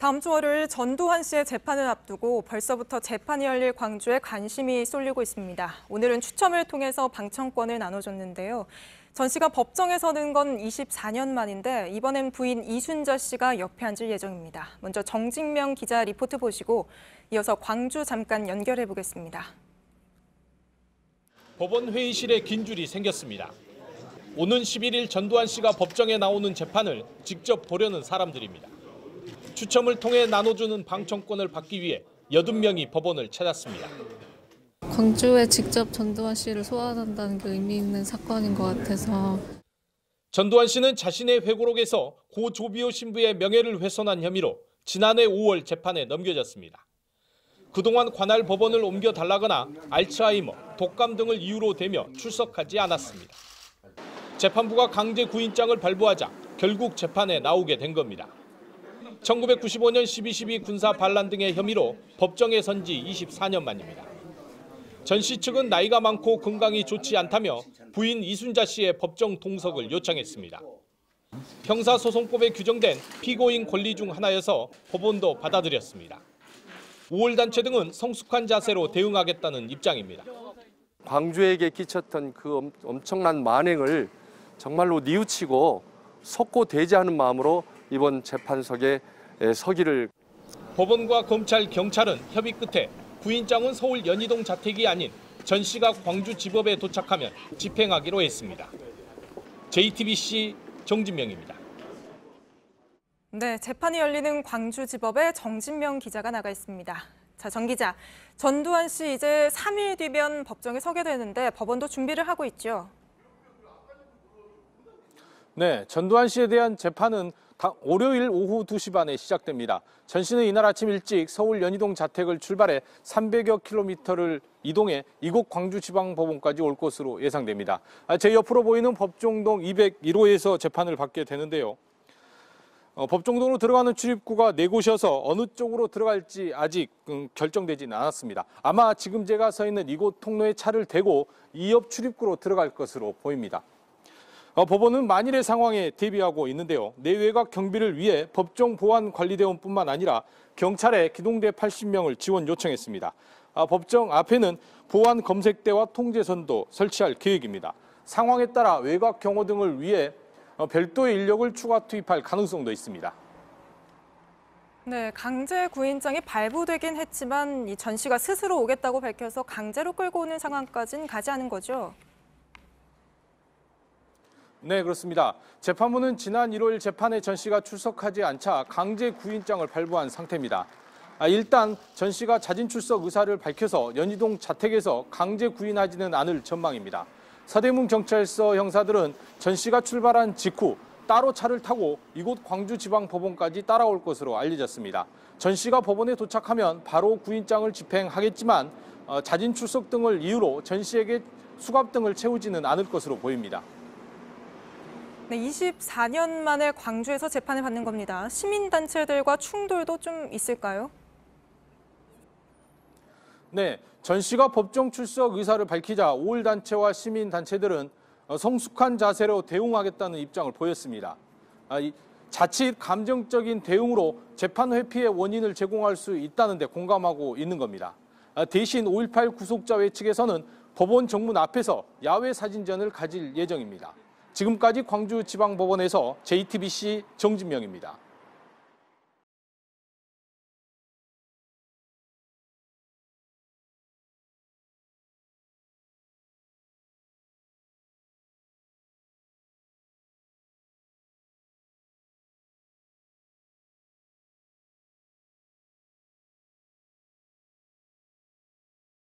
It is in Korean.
다음 주 월요일 전두환 씨의 재판을 앞두고 벌써부터 재판이 열릴 광주에 관심이 쏠리고 있습니다. 오늘은 추첨을 통해서 방청권을 나눠줬는데요. 전 씨가 법정에 서는 건 24년 만인데 이번엔 부인 이순자 씨가 옆에 앉을 예정입니다. 먼저 정진명 기자 리포트 보시고 이어서 광주 잠깐 연결해 보겠습니다. 법원 회의실에 긴 줄이 생겼습니다. 오는 11일 전두환 씨가 법정에 나오는 재판을 직접 보려는 사람들입니다. 추첨을 통해 나눠주는 방청권을 받기 위해 80명이 법원을 찾았습니다. 광주에 직접 전두환 씨를 소환한다는 게 의미 있는 사건인 것 같아서. 전두환 씨는 자신의 회고록에서 고 조비오 신부의 명예를 훼손한 혐의로 지난해 5월 재판에 넘겨졌습니다. 그동안 관할 법원을 옮겨달라거나 알츠하이머, 독감 등을 이유로 대며 출석하지 않았습니다. 재판부가 강제 구인장을 발부하자 결국 재판에 나오게 된 겁니다. 1995년 12.12 군사 반란 등의 혐의로 법정에 선 지 24년 만입니다. 전 씨 측은 나이가 많고 건강이 좋지 않다며 부인 이순자 씨의 법정 동석을 요청했습니다. 형사소송법에 규정된 피고인 권리 중 하나여서 법원도 받아들였습니다. 우월단체 등은 성숙한 자세로 대응하겠다는 입장입니다. 광주에게 끼쳤던 그 엄청난 만행을 정말로 뉘우치고 석고대죄하는 마음으로 이번 재판석에 서기를. 법원과 검찰, 경찰은 협의 끝에 구인장은 서울 연희동 자택이 아닌 전 씨가 광주지법에 도착하면 집행하기로 했습니다. JTBC 정진명입니다. 네, 재판이 열리는 광주지법에 정진명 기자가 나가 있습니다. 자, 정 기자, 전두환 씨 이제 3일 뒤면 법정에 서게 되는데 법원도 준비를 하고 있죠? 네, 전두환 씨에 대한 재판은 월요일 오후 2시 반에 시작됩니다. 전 씨는 이날 아침 일찍 서울 연희동 자택을 출발해 300여 킬로미터를 이동해 이곳 광주지방법원까지 올 것으로 예상됩니다. 제 옆으로 보이는 법정동 201호에서 재판을 받게 되는데요. 법정동으로 들어가는 출입구가 4곳이어서 어느 쪽으로 들어갈지 아직 결정되지는 않았습니다. 아마 지금 제가 서 있는 이곳 통로에 차를 대고 이 옆 출입구로 들어갈 것으로 보입니다. 법원은 만일의 상황에 대비하고 있는데요. 내외곽 경비를 위해 법정 보안 관리대원뿐만 아니라 경찰에 기동대 80명을 지원 요청했습니다. 법정 앞에는 보안 검색대와 통제선도 설치할 계획입니다. 상황에 따라 외곽 경호 등을 위해 별도의 인력을 추가 투입할 가능성도 있습니다. 네, 강제 구인장이 발부되긴 했지만 이 전 씨가 스스로 오겠다고 밝혀서 강제로 끌고 오는 상황까지는 가지 않은 거죠? 네, 그렇습니다. 재판부는 지난 1월 재판에 전 씨가 출석하지 않자 강제 구인장을 발부한 상태입니다. 일단 전 씨가 자진 출석 의사를 밝혀서 연희동 자택에서 강제 구인하지는 않을 전망입니다. 서대문 경찰서 형사들은 전 씨가 출발한 직후 따로 차를 타고 이곳 광주지방법원까지 따라올 것으로 알려졌습니다. 전 씨가 법원에 도착하면 바로 구인장을 집행하겠지만 자진 출석 등을 이유로 전 씨에게 수갑 등을 채우지는 않을 것으로 보입니다. 네, 24년 만에 광주에서 재판을 받는 겁니다. 시민단체들과 충돌도 좀 있을까요? 네, 전 씨가 법정 출석 의사를 밝히자 우월단체와 시민단체들은 성숙한 자세로 대응하겠다는 입장을 보였습니다. 자칫 감정적인 대응으로 재판 회피의 원인을 제공할 수 있다는 데 공감하고 있는 겁니다. 대신 5.18 구속자회 측에서는 법원 정문 앞에서 야외 사진전을 가질 예정입니다. 지금까지 광주지방법원에서 JTBC 정진명입니다.